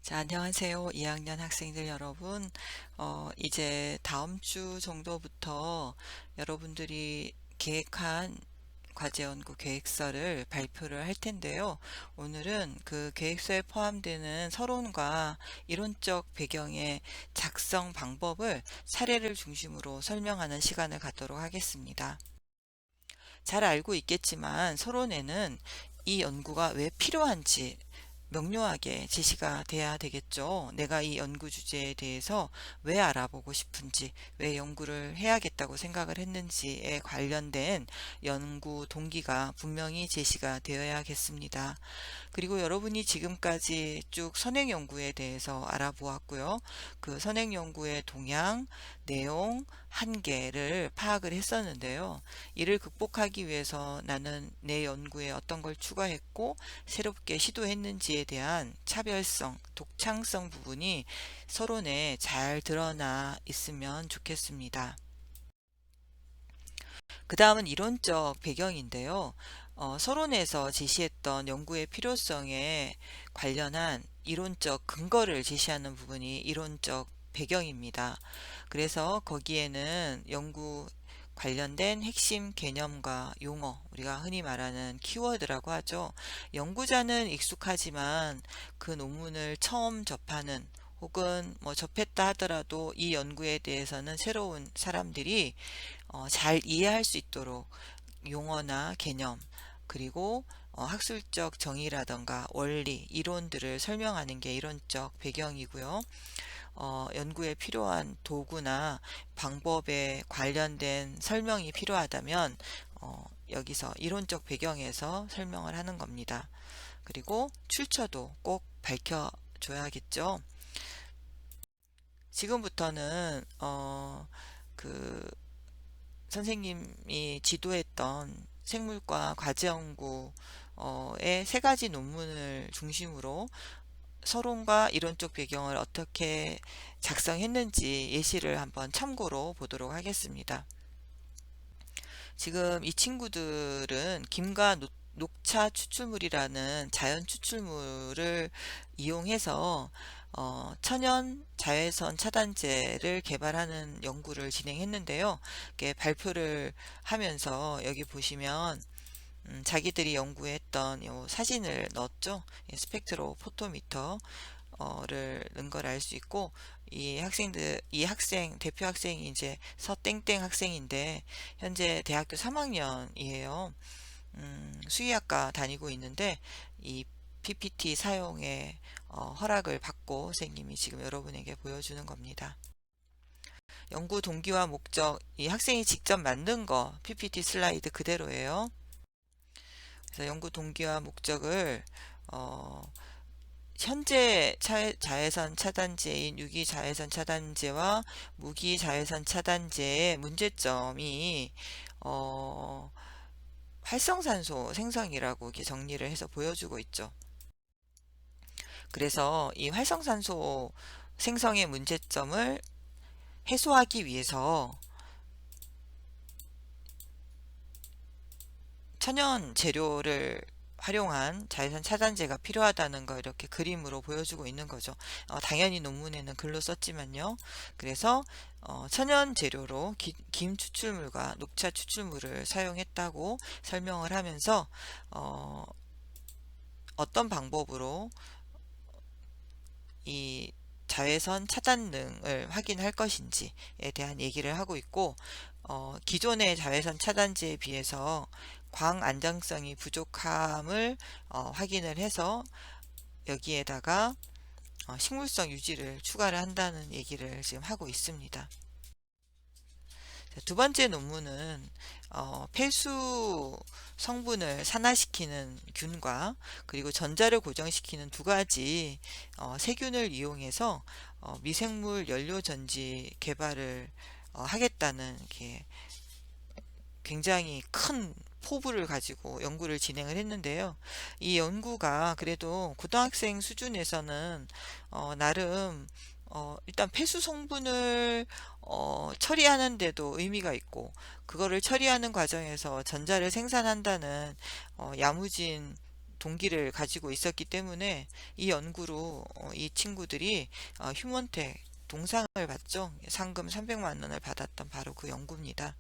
자, 안녕하세요. 2학년 학생들 여러분. 이제 다음 주 정도부터 여러분들이 계획한 과제 연구 계획서를 발표를 할 텐데요. 오늘은 그 계획서에 포함되는 서론과 이론적 배경의 작성 방법을 사례를 중심으로 설명하는 시간을 갖도록 하겠습니다. 잘 알고 있겠지만 서론에는 이 연구가 왜 필요한지 명료하게 제시가 돼야 되겠죠. 내가 이 연구 주제에 대해서 왜 알아보고 싶은지, 왜 연구를 해야겠다고 생각을 했는지에 관련된 연구 동기가 분명히 제시가 되어야겠습니다. 그리고 여러분이 지금까지 쭉 선행 연구에 대해서 알아보았고요. 그 선행 연구의 동향, 내용, 한계를 파악을 했었는데요. 이를 극복하기 위해서 나는 내 연구에 어떤 걸 추가했고 새롭게 시도했는지에 대한 차별성, 독창성 부분이 서론에 잘 드러나 있으면 좋겠습니다. 그 다음은 이론적 배경인데요. 서론에서 제시했던 연구의 필요성에 관련한 이론적 근거를 제시하는 부분이 이론적 배경입니다. 그래서 거기에는 연구 관련된 핵심 개념과 용어, 우리가 흔히 말하는 키워드라고 하죠. 연구자는 익숙하지만 그 논문을 처음 접하는 혹은 뭐 접했다 하더라도 이 연구에 대해서는 새로운 사람들이 잘 이해할 수 있도록 용어나 개념, 그리고 학술적 정의라던가 원리, 이론들을 설명하는 게 이론적 배경이고요. 연구에 필요한 도구나 방법에 관련된 설명이 필요하다면 여기서 이론적 배경에서 설명을 하는 겁니다. 그리고 출처도 꼭 밝혀줘야겠죠. 지금부터는 그 선생님이 지도했던 생물과 과제연구의 세 가지 논문을 중심으로 서론과 이론적 배경을 어떻게 작성했는지 예시를 한번 참고로 보도록 하겠습니다. 지금 이 친구들은 김과 녹차 추출물이라는 자연 추출물을 이용해서 천연 자외선 차단제를 개발하는 연구를 진행했는데요. 이렇게 발표를 하면서 여기 보시면 자기들이 연구했던 요 사진을 넣었죠. 스펙트로 포토미터를 넣은 걸 알 수 있고, 이 학생, 대표 학생이 이제 서땡땡 학생인데, 현재 대학교 3학년이에요. 수의학과 다니고 있는데, 이 PPT 사용에 허락을 받고 선생님이 지금 여러분에게 보여주는 겁니다. 연구 동기와 목적, 이 학생이 직접 만든 거 PPT 슬라이드 그대로예요. 그래서 연구 동기와 목적을 어, 현재 자외선 차단제인 유기 자외선 차단제와 무기 자외선 차단제의 문제점이 어, 활성산소 생성이라고 이렇게 정리를 해서 보여주고 있죠. 그래서 이 활성산소 생성의 문제점을 해소하기 위해서 천연 재료를 활용한 자외선 차단제가 필요하다는 거 이렇게 그림으로 보여주고 있는 거죠. 당연히 논문에는 글로 썼지만요. 그래서 천연 재료로 김 추출물과 녹차 추출물을 사용했다고 설명을 하면서 어, 어떤 방법으로 이 자외선 차단능을 확인할 것인지에 대한 얘기를 하고 있고, 기존의 자외선 차단제에 비해서 광 안정성이 부족함을 확인을 해서 여기에다가 식물성 유지를 추가를 한다는 얘기를 지금 하고 있습니다. 두 번째 논문은 폐수 성분을 산화시키는 균과 그리고 전자를 고정시키는 두 가지 세균을 이용해서 미생물 연료 전지 개발을 하겠다는 게 굉장히 큰 포부를 가지고 연구를 진행을 했는데요. 이 연구가 그래도 고등학생 수준에서는 나름 일단 폐수 성분을 처리하는데도 의미가 있고, 그거를 처리하는 과정에서 전자를 생산한다는 야무진 동기를 가지고 있었기 때문에 이 연구로 이 친구들이 휴먼텍 동상을 받죠. 상금 300만 원을 받았던 바로 그 연구입니다.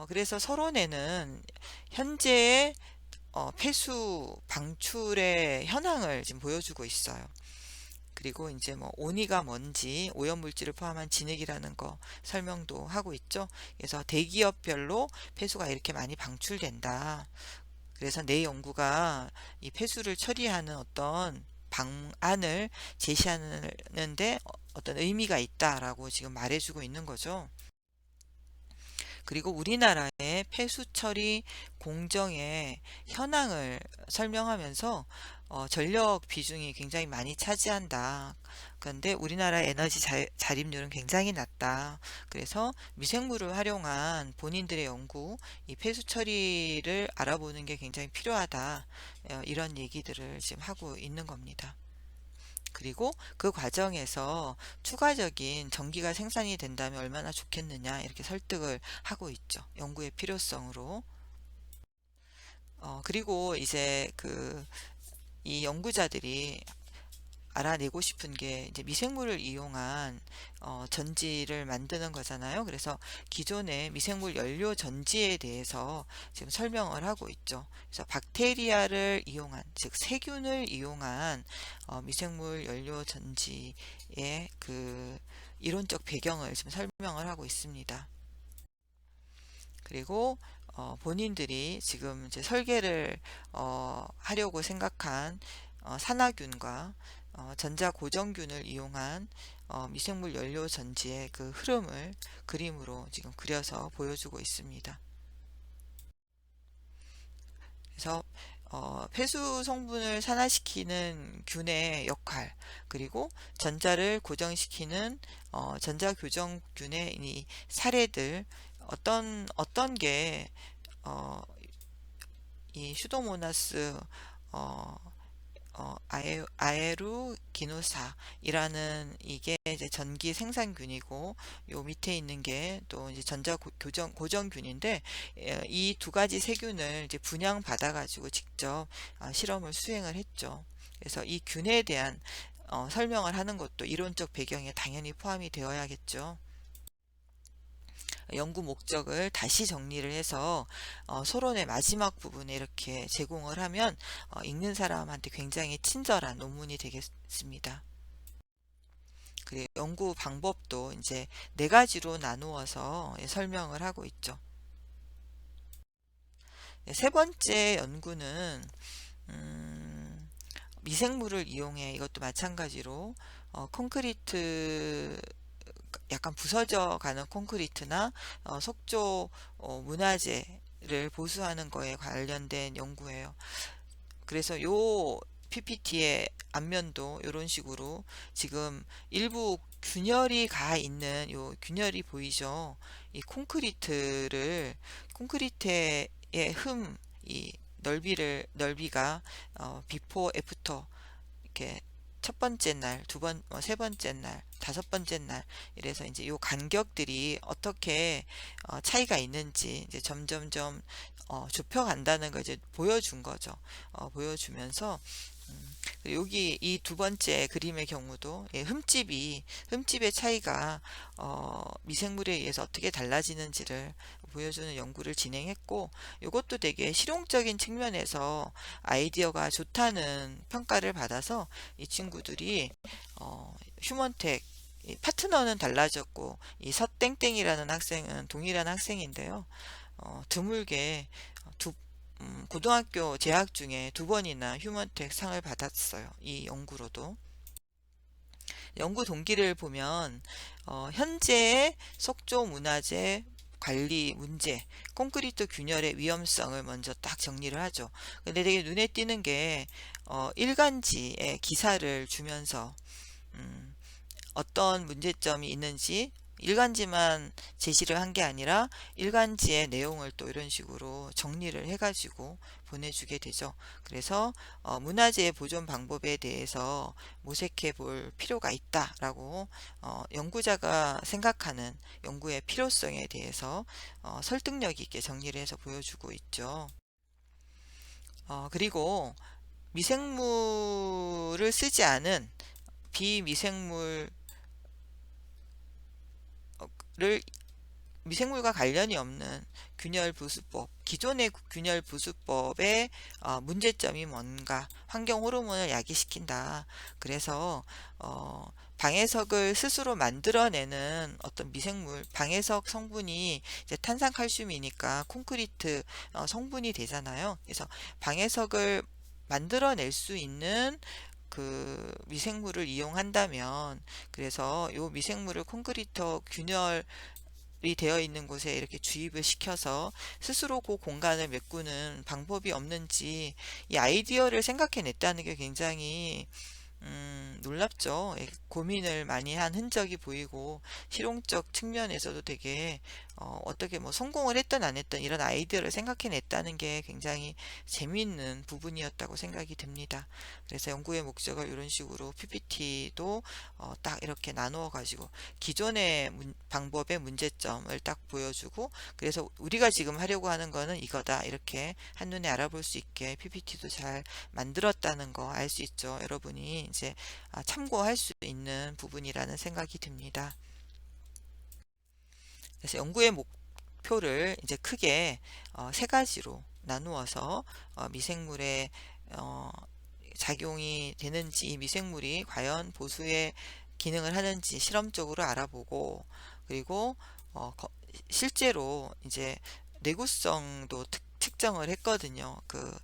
그래서 서론에는 현재의 폐수 방출의 현황을 지금 보여주고 있어요. 그리고 이제 뭐 온이가 뭔지 오염물질을 포함한 진액이라는 거 설명도 하고 있죠. 그래서 대기업별로 폐수가 이렇게 많이 방출된다. 그래서 내 연구가 이 폐수를 처리하는 어떤 방안을 제시하는데 어떤 의미가 있다라고 지금 말해주고 있는 거죠. 그리고 우리나라의 폐수 처리 공정의 현황을 설명하면서 전력 비중이 굉장히 많이 차지한다. 그런데 우리나라 에너지 자립률은 굉장히 낮다. 그래서 미생물을 활용한 본인들의 연구, 이 폐수 처리를 알아보는 게 굉장히 필요하다. 이런 얘기들을 지금 하고 있는 겁니다. 그리고 그 과정에서 추가적인 전기가 생산이 된다면 얼마나 좋겠느냐 이렇게 설득을 하고 있죠. 연구의 필요성으로. 그리고 이제 이 연구자들이 알아내고 싶은 게 이제 미생물을 이용한 전지를 만드는 거잖아요. 그래서 기존의 미생물 연료 전지에 대해서 지금 설명을 하고 있죠. 그래서 박테리아를 이용한, 즉 세균을 이용한 미생물 연료 전지의 그 이론적 배경을 지금 설명을 하고 있습니다. 그리고 본인들이 지금 이제 설계를 하려고 생각한 산화균과 전자고정균을 이용한 미생물 연료 전지의 그 흐름을 그림으로 지금 그려서 보여주고 있습니다. 그래서 폐수 성분을 산화시키는 균의 역할, 그리고 전자를 고정시키는 전자교정균의 이 사례들, 어떤 게 이 슈도모나스 어, 아에루기노사이라는 이게 이제 전기 생산균이고, 요 밑에 있는 게 또 이제 고정균인데, 이 두 가지 세균을 이제 분양 받아가지고 직접 실험을 수행을 했죠. 그래서 이 균에 대한 설명을 하는 것도 이론적 배경에 당연히 포함이 되어야겠죠. 연구 목적을 다시 정리를 해서 서론의 마지막 부분에 이렇게 제공을 하면 읽는 사람한테 굉장히 친절한 논문이 되겠습니다. 그리고 연구 방법도 이제 네 가지로 나누어서 설명을 하고 있죠. 세 번째 연구는 미생물을 이용해, 이것도 마찬가지로 콘크리트, 약간 부서져 가는 콘크리트나 속초 문화재를 보수하는 거에 관련된 연구예요. 그래서 요 PPT의 앞면도 이런 식으로 지금 일부 균열이 가 있는 요 균열이 보이죠? 이 콘크리트의 이 넓이가 비포 애프터 이렇게 첫 번째 날, 세 번째 날, 다섯 번째 날, 이래서 이제 요 간격들이 어떻게 차이가 있는지 이제 점점점 좁혀간다는 걸 이제 보여준 거죠. 보여주면서 여기 이 두 번째 그림의 경우도 흠집의 차이가 미생물에 의해서 어떻게 달라지는지를 보여주는 연구를 진행했고, 이것도 되게 실용적인 측면에서 아이디어가 좋다는 평가를 받아서 이 친구들이 휴먼텍, 파트너는 달라졌고 이 서땡땡이라는 학생은 동일한 학생인데요. 드물게 고등학교 재학 중에 두 번이나 휴먼텍 상을 받았어요. 이 연구로도. 연구 동기를 보면 현재의 속초 문화재 관리 문제, 콘크리트 균열의 위험성을 먼저 딱 정리를 하죠. 근데 되게 눈에 띄는 게 일간지에 기사를 주면서 어떤 문제점이 있는지 일간지만 제시를 한 게 아니라 일간지의 내용을 또 이런 식으로 정리를 해가지고 보내주게 되죠. 그래서 문화재 보존 방법에 대해서 모색해 볼 필요가 있다라고 연구자가 생각하는 연구의 필요성에 대해서 설득력 있게 정리를 해서 보여주고 있죠. 그리고 미생물을 쓰지 않은 비미생물을 미생물과 관련이 없는 균열부수법, 기존의 균열부수법의 문제점이 뭔가, 환경 호르몬을 야기시킨다. 그래서 방해석을 스스로 만들어내는 어떤 미생물, 방해석 성분이 이제 탄산칼슘이니까 콘크리트 성분이 되잖아요. 그래서 방해석을 만들어낼 수 있는 그 미생물을 이용한다면, 그래서 요 미생물을 콘크리트 균열 이 되어 있는 곳에 이렇게 주입을 시켜서 스스로 그 공간을 메꾸는 방법이 없는지, 이 아이디어를 생각해냈다는 게 굉장히 놀랍죠. 예, 고민을 많이 한 흔적이 보이고 실용적 측면에서도 되게 어떻게 뭐 성공을 했든 안 했든 이런 아이디어를 생각해냈다는 게 굉장히 재미있는 부분이었다고 생각이 듭니다. 그래서 연구의 목적을 이런 식으로 PPT도 딱 이렇게 나누어 가지고 기존의 방법의 문제점을 딱 보여주고, 그래서 우리가 지금 하려고 하는 거는 이거다 이렇게 한눈에 알아볼 수 있게 PPT도 잘 만들었다는 거 알 수 있죠. 여러분이 이제 참고할 수 있는 부분이라는 생각이 듭니다. 그래서 연구의 목표를 이제 크게 세 가지로 나누어서 미생물의 어, 작용이 되는지, 이 미생물이 과연 보수의 기능을 하는지 실험적으로 알아보고, 그리고 실제로 이제 내구성도 측정을 했거든요. 그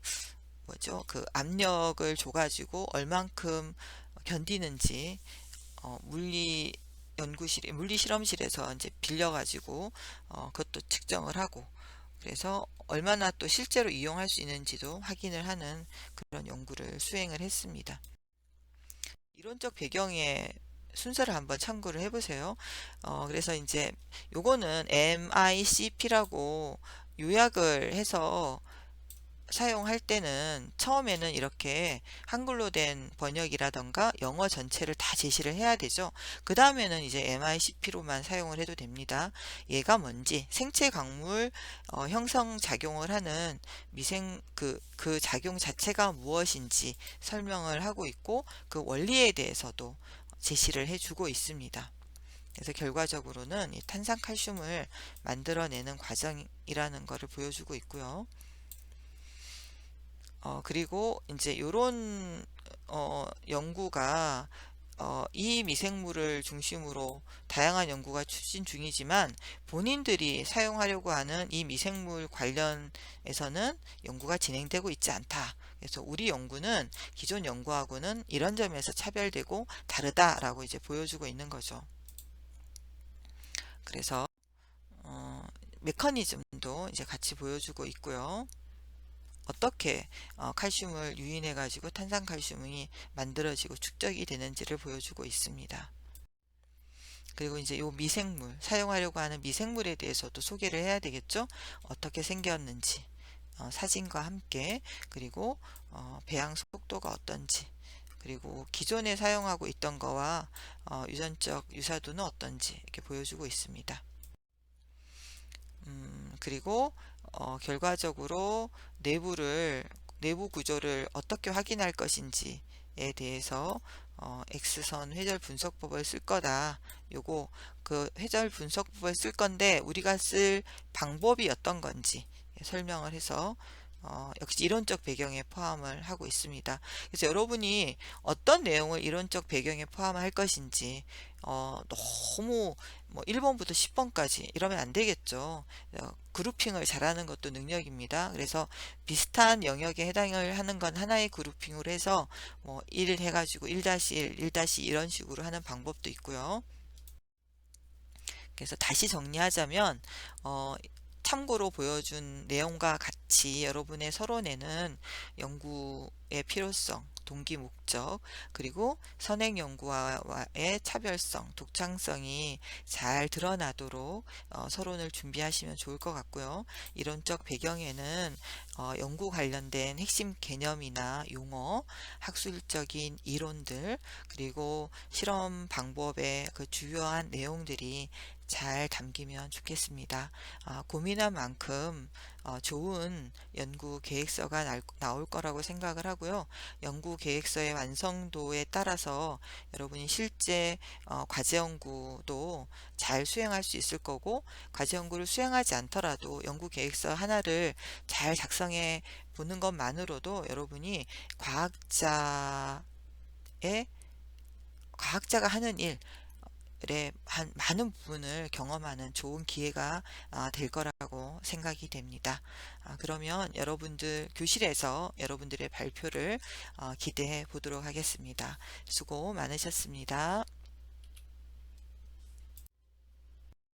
뭐죠? 그 압력을 줘가지고 얼만큼 견디는지 물리 실험실에서 이제 빌려가지고 그것도 측정을 하고, 그래서 얼마나 또 실제로 이용할 수 있는지도 확인을 하는 그런 연구를 수행을 했습니다. 이론적 배경의 순서를 한번 참고를 해보세요. 그래서 이제 요거는 MICP라고 요약을 해서 사용할 때는 처음에는 이렇게 한글로 된 번역이라던가 영어 전체를 다 제시를 해야 되죠. 그 다음에는 이제 MICP로만 사용을 해도 됩니다. 얘가 뭔지, 생체 광물 형성 작용을 하는 그 작용 자체가 무엇인지 설명을 하고 있고, 그 원리에 대해서도 제시를 해주고 있습니다. 그래서 결과적으로는 이 탄산칼슘을 만들어내는 과정이라는 것을 보여주고 있고요. 그리고 이제 요런 연구가 이 미생물을 중심으로 다양한 연구가 추진 중이지만, 본인들이 사용하려고 하는 이 미생물 관련해서는 연구가 진행되고 있지 않다. 그래서 우리 연구는 기존 연구하고는 이런 점에서 차별되고 다르다라고 이제 보여주고 있는 거죠. 그래서 메커니즘도 이제 같이 보여주고 있고요. 어떻게 칼슘을 유인해 가지고 탄산칼슘이 만들어지고 축적이 되는지를 보여주고 있습니다. 그리고 이제 요 미생물, 사용하려고 하는 미생물에 대해서도 소개를 해야 되겠죠. 어떻게 생겼는지 사진과 함께, 그리고 배양 속도가 어떤지, 그리고 기존에 사용하고 있던 거와 유전적 유사도는 어떤지 이렇게 보여주고 있습니다. 그리고 결과적으로 내부 구조를 어떻게 확인할 것인지에 대해서 X선 회절 분석법을 쓸 거다. 요거 그 회절 분석법을 쓸 건데 우리가 쓸 방법이 어떤 건지 설명을 해서 역시 이론적 배경에 포함을 하고 있습니다. 그래서 여러분이 어떤 내용을 이론적 배경에 포함할 것인지 너무 뭐 1번부터 10번까지 이러면 안 되겠죠. 그루핑을 잘하는 것도 능력입니다. 그래서 비슷한 영역에 해당을 하는 건 하나의 그루핑으로 해서 뭐 1 해가지고 1-1, 1- 이런 식으로 하는 방법도 있고요. 그래서 다시 정리하자면 참고로 보여준 내용과 같이 여러분의 서론에는 연구의 필요성, 동기 목적, 그리고 선행 연구와의 차별성, 독창성이 잘 드러나도록 서론을 준비하시면 좋을 것 같고요. 이론적 배경에는 연구 관련된 핵심 개념이나 용어, 학술적인 이론들, 그리고 실험 방법의 그 주요한 내용들이 잘 담기면 좋겠습니다. 고민한 만큼 좋은 연구 계획서가 나올 거라고 생각을 하고요. 연구 계획서의 완성도에 따라서 여러분이 실제 과제 연구도 잘 수행할 수 있을 거고, 과제 연구를 수행하지 않더라도 연구 계획서 하나를 잘 작성해 보는 것만으로도 여러분이 과학자의 과학자가 하는 일의 많은 부분을 경험하는 좋은 기회가 될 거라고 생각이 됩니다. 그러면 여러분들 교실에서 여러분들의 발표를 기대해 보도록 하겠습니다. 수고 많으셨습니다.